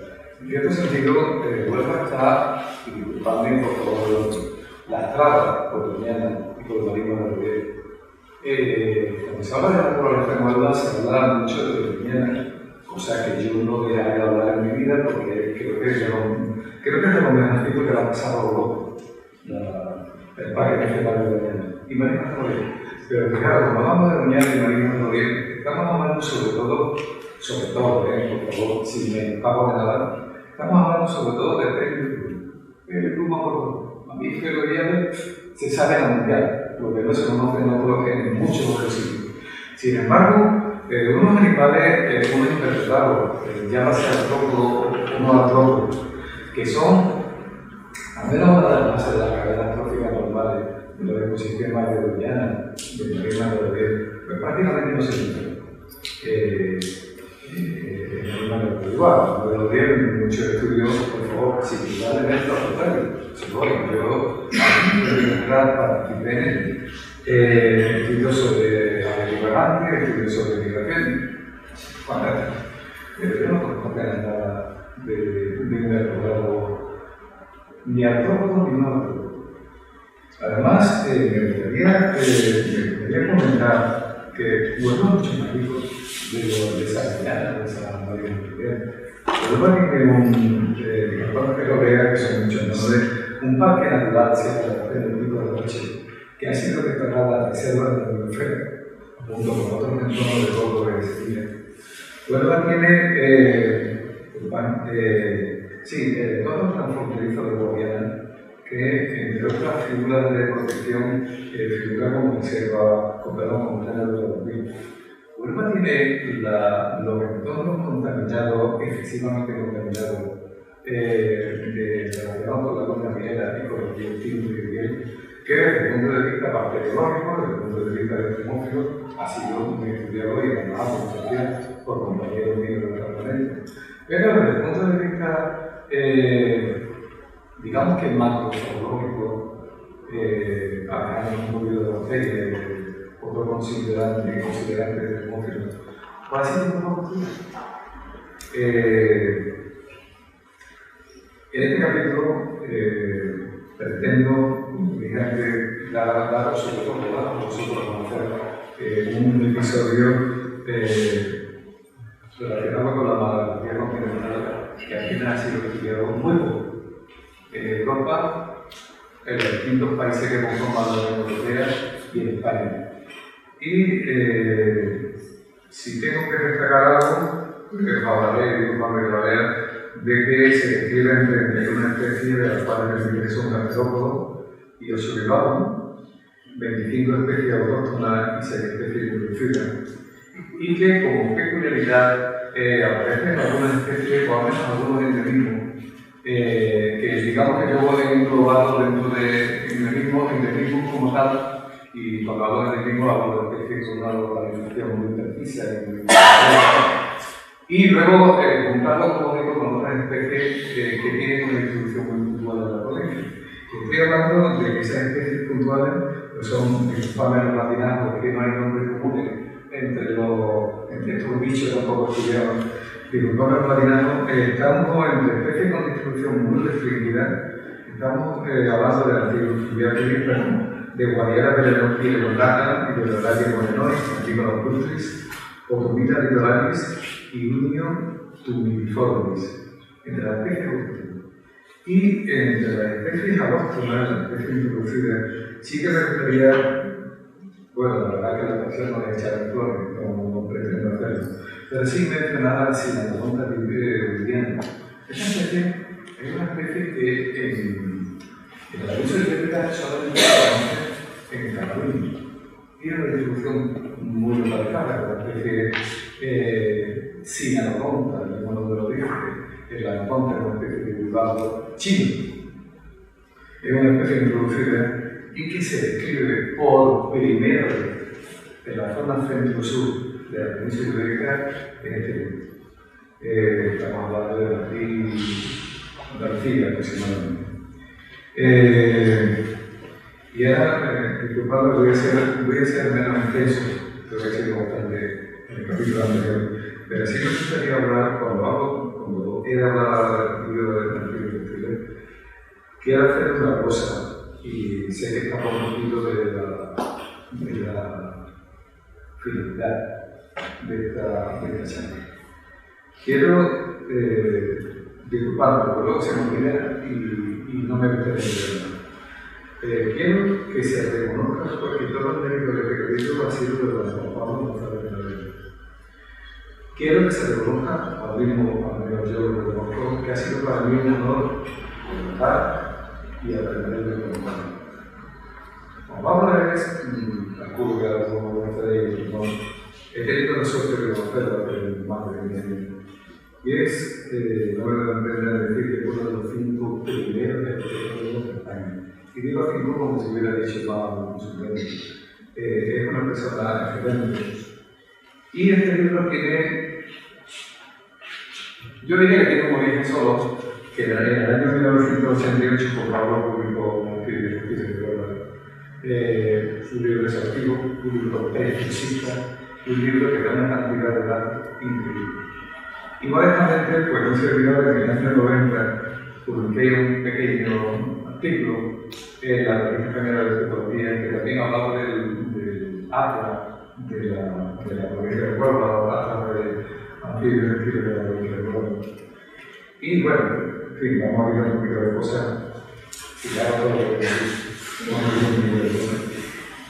En cierto sentido, Huelva está, y disculpadme por favor, lastrada por Doñana y por Marino de Rivera. Cuando se habla de la naturaleza en Huelva, se habla mucho de Doñana, cosa que yo no dejaré de hablar en mi vida porque creo que es de lo mejorcito que le ha pasado a Europa, el parque nacional de Doñana. Y Marino de Rivera. Pero fijaros, cuando hablamos de Doñana y Marino de Rivera, estamos hablando sobre todo, por favor, si me pago de nada, estamos hablando sobre todo de pelo pluma por mamífero y ave, se sabe la mundial, lo que no se conoce en muchos otros sitios. Sin embargo, unos animales, unos invertebrados, llámase artrópodos o no artrópodos, que son, al menos una de las bases de las cadenas tróficas normales de los ecosistemas de Doñana, de Marina de Odell, pues prácticamente no se encuentran. En el animal individual, de Odell, muchos estudios, por favor, si quieren esto al contrario, se lo doy, yo participé en estudios sobre avicultura, estudios sobre migración, fantástico. Pero yo no conozco nada de un invertebrado ni artrópodo ni no artrópodo. Además, me gustaría comentar que hubo muchos amigos de esa mañana, de esa María Mundial. Huelva tiene un parque europeo que son muchos nombres, un parque natural cerca del Pico de Roche, que ha sido declarada la reserva de la biosfera, junto con otros entornos de todo lo que Sevilla. Huelva tiene el entorno transfronterizo de Guadiana, que entre otras figuras de protección figura como reserva, como plena de los ríos. Huelva tiene los entornos contaminados, excesivamente contaminados, relacionados con la contaminera y con los dioxinos de piel, que desde el punto de vista bacteriológico, desde el punto de vista del termófilo, ha sido muy estudiado y además por compañeros míos del departamento. Pero desde el punto de vista, digamos que macrozoológico, hemos podido de bacterias, otro considerante del termófilo, pues ha sido un poco en este capítulo pretendo dar sobre todo vosotros conocer un episodio relacionado con la malaria continental que apenas ha sido estudiado muy poco. En Europa, en los distintos países que conforman la Unión Europea y en España. Y si tengo que destacar algo, hablaré de que se describen 31 especies, de las cuales 23 son gasterópodos y 8 bivalvos, 25 especies autóctonas y 6 especies introducidas. Y que como peculiaridad aparecen algunas especies, o al menos algunos endemismos, que digamos que yo voy englobarlo dentro de endemismos como tal. Y cuando hablo de endemismo hablo de especies con una localización muy precisa y luego juntarlo, como digo, con otras especies que tienen una distribución muy puntual en la provincia. Estoy hablando de que esas especies puntuales pues son pámeros latinazos, que no hay nombres comunes entre estos bichos tampoco estudiados. Digo, pámeros latinazos, estamos entre especies con distribución muy restringida, estamos hablando de la fibrofilia de Guadiana pileolata y de Lolaria morenois, Antigonos brutris, Otomita littoralis y Unio tumidiformis, entre las especies autóctonas. Y entre las especies autóctonas, las especies introducidas, sí que me gustaría, bueno, la verdad que la ocasión no es echar flores, no pretendo hacerlo, pero sí mencionar la Sinalomonta viviana. Esta especie es una especie que en la uso hídrica solamente se conoce en Cataluña. Tiene una distribución muy localizada, la especie Sinalomonta, el modo de lo dice, el anaconda es una especie de bivalvo chino. Es una especie introducida y que se describe por primera vez en la zona centro-sur de la península ibérica en este libro. Estamos hablando de Andalucía aproximadamente. Y ahora, disculpadme, voy a ser menos intenso, que voy a ser bastante en el capítulo anterior, pero sí me gustaría hablar, cuando he de hablar del libro de Martín, quiero hacer una cosa, y sé que está por un poquito de la finalidad de esta charla. Quiero disculparme, porque luego se me olvida y no me gustaría decirlo. Quiero que se reconozca, porque todo el mérito de este capítulo ha sido de Juan Pablo González de la Vega. quiero que se reconozca, al mismo yo lo reconozco, que ha sido para mí un honor contar y aprender de contar. Pablo es, calculo que algunos de ustedes no, he tenido la suerte de conocerlo hace más de 20 años. Y es, no me da la pena decir que uno de los 5 primeros arquitectos de España. Y digo 5 como si hubiera dicho Pablo en su momento. Es una persona excelente. Y este libro tiene, yo diría que tiene un origen solo, que en el año 1988 por Pablo publicó un libro de justicia de un libro exhaustivo, un libro precisa, un libro que da una cantidad de datos increíble. Y modestamente, pues un servidor en el año 90 publiqué un pequeño artículo en la Revista Española de Psicología que también hablaba del atlas de la provincia de Huelva, atlas de anfibios de la provincia de Huelva. Y bueno, en fin, vamos a ver un poquito de cosas y ya todo lo que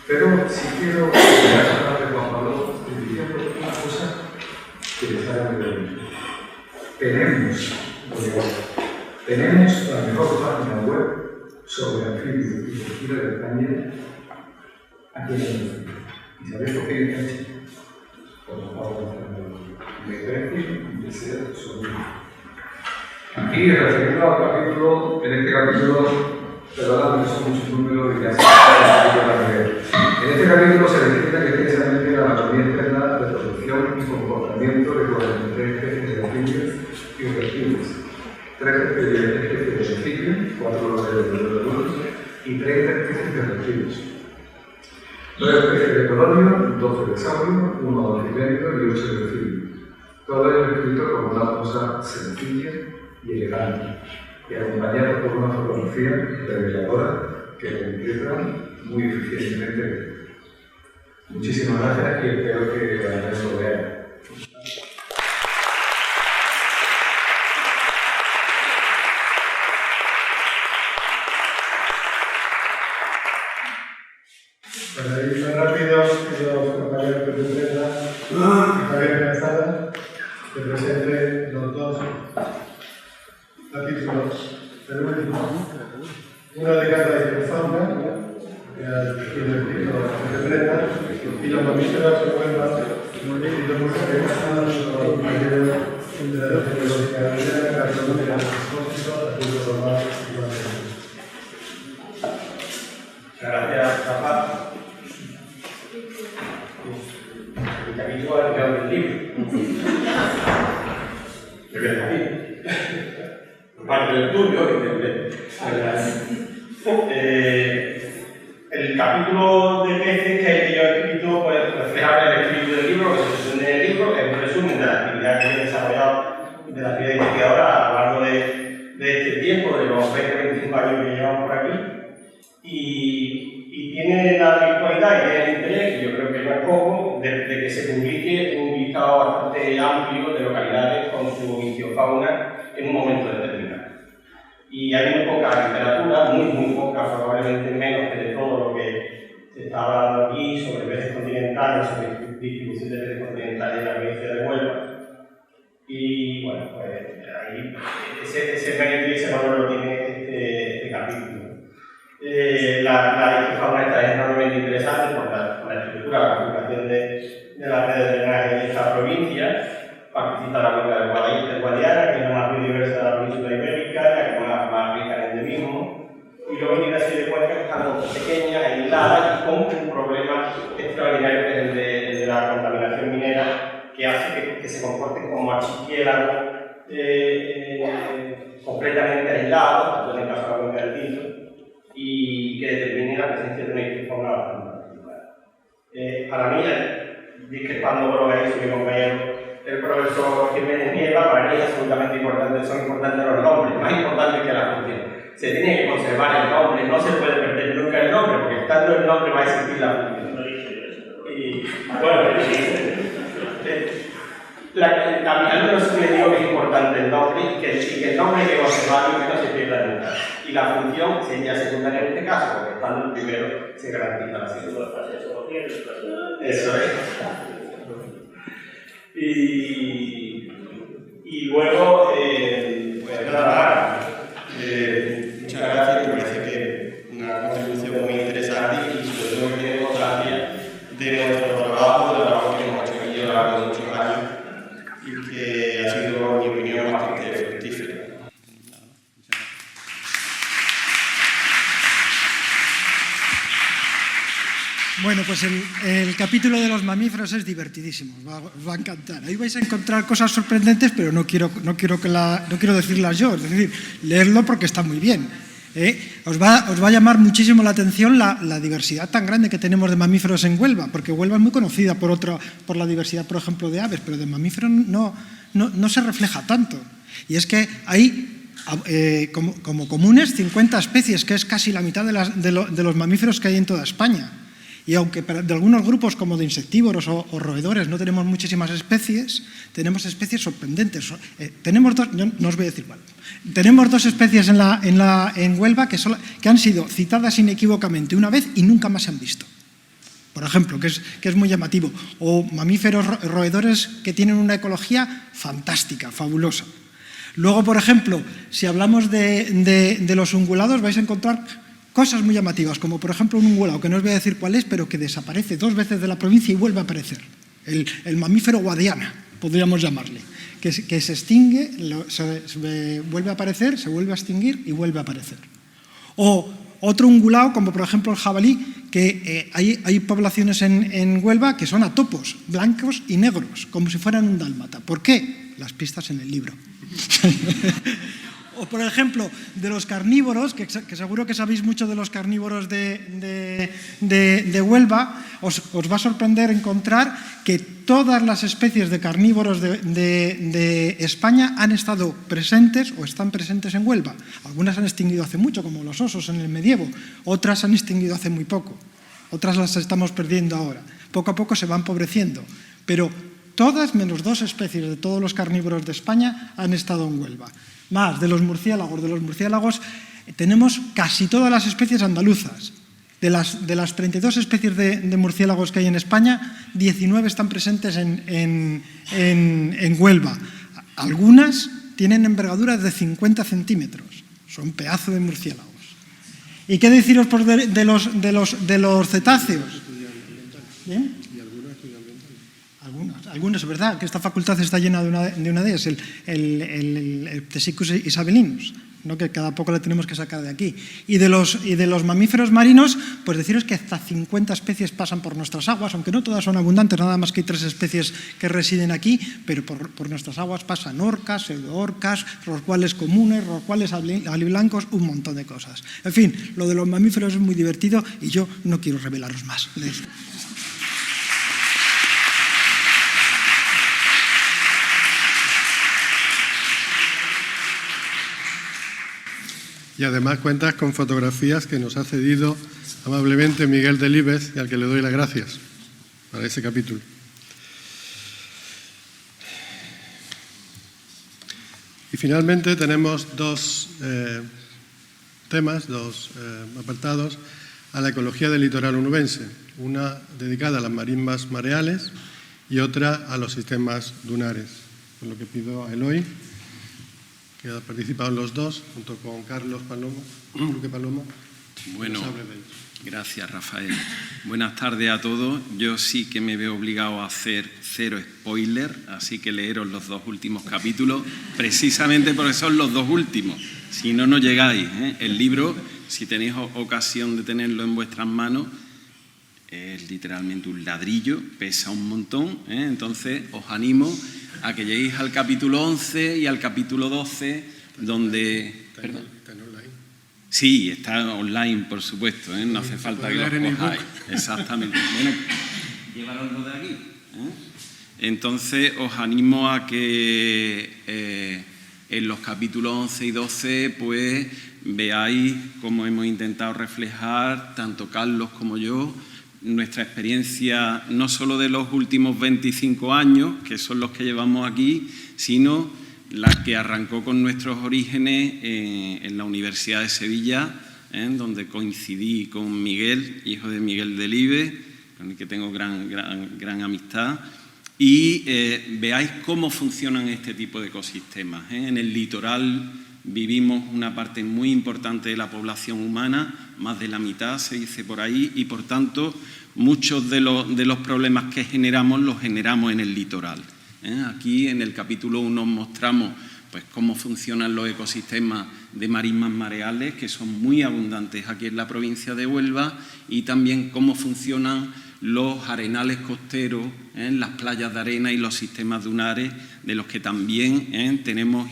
pero si quiero hablar de Juan Pablo, diciendo una cosa que les haga de tenemos la mejor página web sobre anfibios y cultura de España aquí en el mundo. ¿Y sabéis por qué está hecho? Por favor, de precio y de ser sonido. Aquí, referido al capítulo, en este capítulo, perdón, que son muchos números y ya se en este capítulo se describe extensamente la anatomía interna de producción y comportamiento de 43 especies de anfibios y reptiles, 3 especies de anfibios, 4 de y 30 especies de reptiles. 2 especies de colonio, 12 de saurio, 1 de anfibio y 8 de delfino. Todo ello escrito como una cosa sencilla y elegante, y acompañado por una fotografía reveladora que lo interpreta muy eficientemente. Muchísimas gracias y espero que Andrés lo vea. Para ir más rápidos, los compañeros que presentan, Javier Calzada, que presente los 2 capítulos del último. Una de cada hipofauna, que tiene el título de Brenda, y los mamíferos se vuelvan, y los los compañeros de la tecnología de la gastronomía, Gracias, Rafa. El capítulo ha quedado del libro. Yo creo que aquí. Parte del tuyo y el capítulo de peces que yo he escrito pues, refleja el espíritu del libro, que se presenta en el libro, es un resumen de la actividad que he desarrollado, de la actividad investigadora a lo largo de este tiempo, de los 20-25 años que llevamos por aquí. Y tiene la virtualidad y tiene el interés, que yo creo que no es poco, de que se publique un listado bastante amplio de localidades con su ictiofauna en un momento determinado. Y hay muy poca literatura, muy poca, probablemente menos que de todo lo que se está hablando aquí sobre peces continentales, sobre distribución de peces continentales en la provincia de Huelva. Y bueno, pues ahí ese mérito y ese valor lo tiene este capítulo. La ictiofauna esta es enormemente interesante por la estructura, la configuración de la red de drenaje en esta provincia. Participa la cuenca del Guadiana, que es la más biodiversa de la península ibérica, la que más rica en endemismo. Y luego tiene una serie de cuencas que están pequeñas, aisladas y con un problema extraordinario que es el de la contaminación minera, que hace que se comporten como archipiélagos completamente aislados, en el caso de la cuenca del Tinto, y que determine la presencia de una ictiofauna bastante particular. Para mí, discrepando con lo que ha dicho mi compañero el profesor Jiménez Nieva, para mí es absolutamente importante, son importantes los nombres, más importantes que la función. Se tiene que conservar el nombre, no se puede perder nunca el nombre, porque estando el nombre va a existir la función. Y bueno, al menos sí le digo que es importante el nombre y que el nombre hay que conservarlo y que no se pierda nunca. Y la función sería secundaria en este caso, porque estando el primero se garantiza la segunda. Eso es. Y luego, pues nada, muchas gracias, me parece que una contribución muy interesante y sobre todo que tiene constancia de nuestro trabajo que hemos hecho aquí a lo largo de muchos años y que ha sido, en mi opinión, bastante fructífero. Bueno, pues el capítulo de los mamíferos es divertidísimo, os va a encantar. Ahí vais a encontrar cosas sorprendentes, pero no quiero decirlas yo, es decir, leerlo porque está muy bien. Os va a llamar muchísimo la atención la diversidad tan grande que tenemos de mamíferos en Huelva, porque Huelva es muy conocida por la diversidad, por ejemplo, de aves, pero de mamíferos no se refleja tanto. Y es que hay como comunes 50 especies, que es casi la mitad de los mamíferos que hay en toda España. Y aunque de algunos grupos como de insectívoros o roedores no tenemos muchísimas especies, tenemos especies sorprendentes. Tenemos dos, yo no os voy a decir cuál. Tenemos dos especies en Huelva que han sido citadas inequívocamente una vez y nunca más se han visto. Por ejemplo, que es muy llamativo. O mamíferos roedores que tienen una ecología fantástica, fabulosa. Luego, por ejemplo, si hablamos de los ungulados, vais a encontrar cosas muy llamativas, como por ejemplo un ungulado, que no os voy a decir cuál es, pero que desaparece 2 veces de la provincia y vuelve a aparecer. El mamífero guadiana, podríamos llamarle, que se extingue, se vuelve a aparecer, se vuelve a extinguir y vuelve a aparecer. O otro ungulado, como por ejemplo el jabalí, que hay poblaciones en Huelva que son atopos, blancos y negros, como si fueran un dálmata. ¿Por qué? Las pistas en el libro. O, por ejemplo, de los carnívoros, que seguro que sabéis mucho de los carnívoros de Huelva, os va a sorprender encontrar que todas las especies de carnívoros de España han estado presentes o están presentes en Huelva. Algunas han extinguido hace mucho, como los osos en el medievo, otras han extinguido hace muy poco, otras las estamos perdiendo ahora. Poco a poco se van empobreciendo, pero todas menos 2 especies de todos los carnívoros de España han estado en Huelva. Más, de los murciélagos tenemos casi todas las especies andaluzas. De las 32 especies de murciélagos que hay en España, 19 están presentes en Huelva. Algunas tienen envergaduras de 50 centímetros. Son pedazo de murciélagos. ¿Y qué deciros de los cetáceos? ¿Bien? Algunos, es verdad, que esta facultad está llena de una de ellas, el Psittacus isabelinus, ¿no? Que cada poco la tenemos que sacar de aquí. Y de los mamíferos marinos, pues deciros que hasta 50 especies pasan por nuestras aguas, aunque no todas son abundantes, nada más que hay 3 especies que residen aquí, pero por nuestras aguas pasan orcas, pseudoorcas, rorcuales comunes, rorcuales aliblancos, un montón de cosas. En fin, lo de los mamíferos es muy divertido y yo no quiero revelaros más. Y además cuentas con fotografías que nos ha cedido amablemente Miguel Delibes, y al que le doy las gracias para ese capítulo. Y finalmente tenemos 2 temas, 2 apartados a la ecología del litoral onubense. Una dedicada a las marimbas mareales y otra a los sistemas dunares. Con lo que pido a Eloy, que ha participado en los 2, junto con Carlos Palomo, Luque Palomo. Bueno, gracias, Rafael. Buenas tardes a todos. Yo sí que me veo obligado a hacer 0 spoiler, así que leeros los 2 últimos capítulos, precisamente porque son los 2 últimos. Si no, no llegáis. El libro, si tenéis ocasión de tenerlo en vuestras manos, es literalmente un ladrillo, pesa un montón, entonces os animo a que lleguéis al capítulo 11 y al capítulo 12, donde... ¿Está online? Sí, está online, por supuesto, no hace falta que lo cojáis. Exactamente. Bueno, llévanoslo de aquí. Entonces os animo a que en los capítulos 11 y 12 pues veáis cómo hemos intentado reflejar, tanto Carlos como yo, nuestra experiencia no solo de los últimos 25 años, que son los que llevamos aquí, sino la que arrancó con nuestros orígenes en la Universidad de Sevilla, donde coincidí con Miguel, hijo de Miguel Delibes, con el que tengo gran amistad, y veáis cómo funcionan este tipo de ecosistemas. En el litoral vivimos una parte muy importante de la población humana, más de la mitad se dice por ahí, y por tanto muchos de los problemas que generamos los generamos en el litoral. Aquí en el capítulo 1 mostramos pues cómo funcionan los ecosistemas de marismas mareales, que son muy abundantes aquí en la provincia de Huelva, y también cómo funcionan los arenales costeros, las playas de arena y los sistemas dunares, de los que también tenemos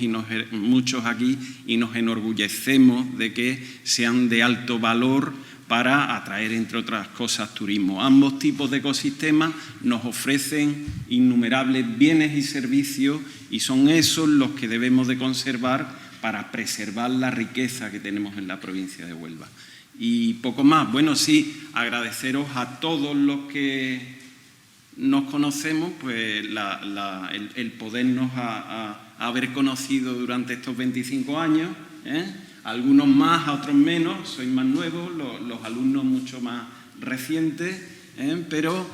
muchos aquí, y nos enorgullecemos de que sean de alto valor para atraer, entre otras cosas, turismo. Ambos tipos de ecosistemas nos ofrecen innumerables bienes y servicios, y son esos los que debemos de conservar para preservar la riqueza que tenemos en la provincia de Huelva. Y poco más. Bueno, sí, agradeceros a todos los que nos conocemos, pues el podernos haber conocido durante estos 25 años, algunos más, a otros menos, sois más nuevos, los alumnos mucho más recientes, pero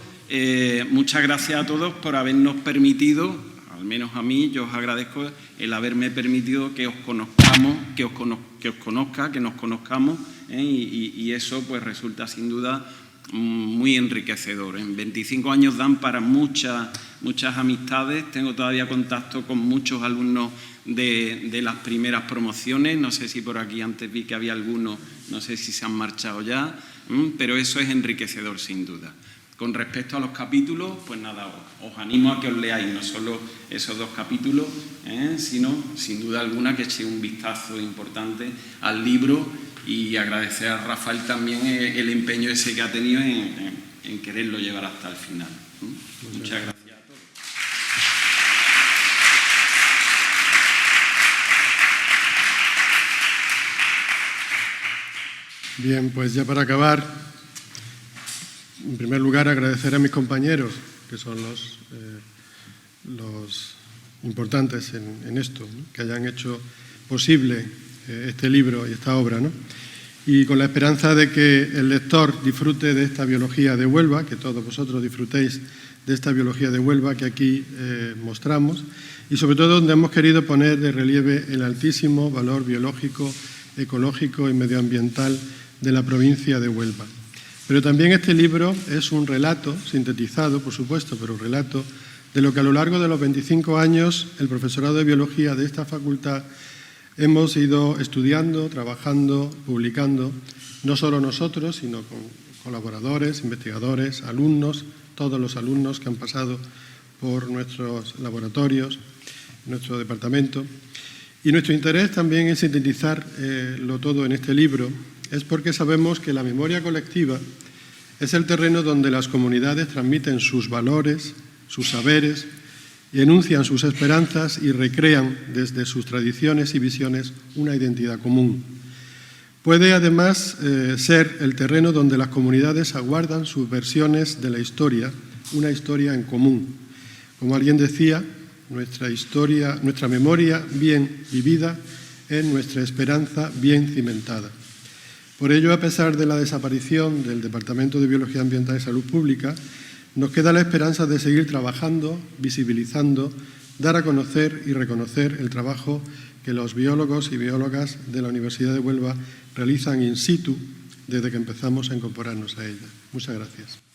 muchas gracias a todos por habernos permitido, al menos a mí, yo os agradezco el haberme permitido que os conozcamos, que nos conozcamos, y eso pues resulta sin duda muy enriquecedor. En 25 años dan para muchas amistades. Tengo todavía contacto con muchos alumnos de las primeras promociones. No sé si por aquí antes vi que había algunos, no sé si se han marchado ya, pero eso es enriquecedor sin duda. Con respecto a los capítulos, pues nada, os animo a que os leáis no solo esos 2 capítulos, sino sin duda alguna que echéis un vistazo importante al libro, y agradecer a Rafael también el empeño ese que ha tenido en quererlo llevar hasta el final. Muchas gracias a todos. Bien, pues ya para acabar, en primer lugar agradecer a mis compañeros, que son los importantes en esto, ¿no?, que hayan hecho posible este libro y esta obra, ¿no? Y con la esperanza de que el lector disfrute de esta biología de Huelva, que todos vosotros disfrutéis de esta biología de Huelva que aquí mostramos, y sobre todo donde hemos querido poner de relieve el altísimo valor biológico, ecológico y medioambiental de la provincia de Huelva. Pero también este libro es un relato, sintetizado por supuesto, pero un relato de lo que a lo largo de los 25 años el profesorado de biología de esta facultad hemos ido estudiando, trabajando, publicando, no solo nosotros, sino con colaboradores, investigadores, alumnos, todos los alumnos que han pasado por nuestros laboratorios, nuestro departamento. Y nuestro interés también en sintetizarlo todo en este libro es porque sabemos que la memoria colectiva es el terreno donde las comunidades transmiten sus valores, sus saberes, y enuncian sus esperanzas y recrean desde sus tradiciones y visiones una identidad común. Puede además ser el terreno donde las comunidades aguardan sus versiones de la historia, una historia en común. Como alguien decía, nuestra memoria bien vivida es nuestra esperanza bien cimentada. Por ello, a pesar de la desaparición del Departamento de Biología Ambiental y Salud Pública, nos queda la esperanza de seguir trabajando, visibilizando, dar a conocer y reconocer el trabajo que los biólogos y biólogas de la Universidad de Huelva realizan in situ desde que empezamos a incorporarnos a ella. Muchas gracias.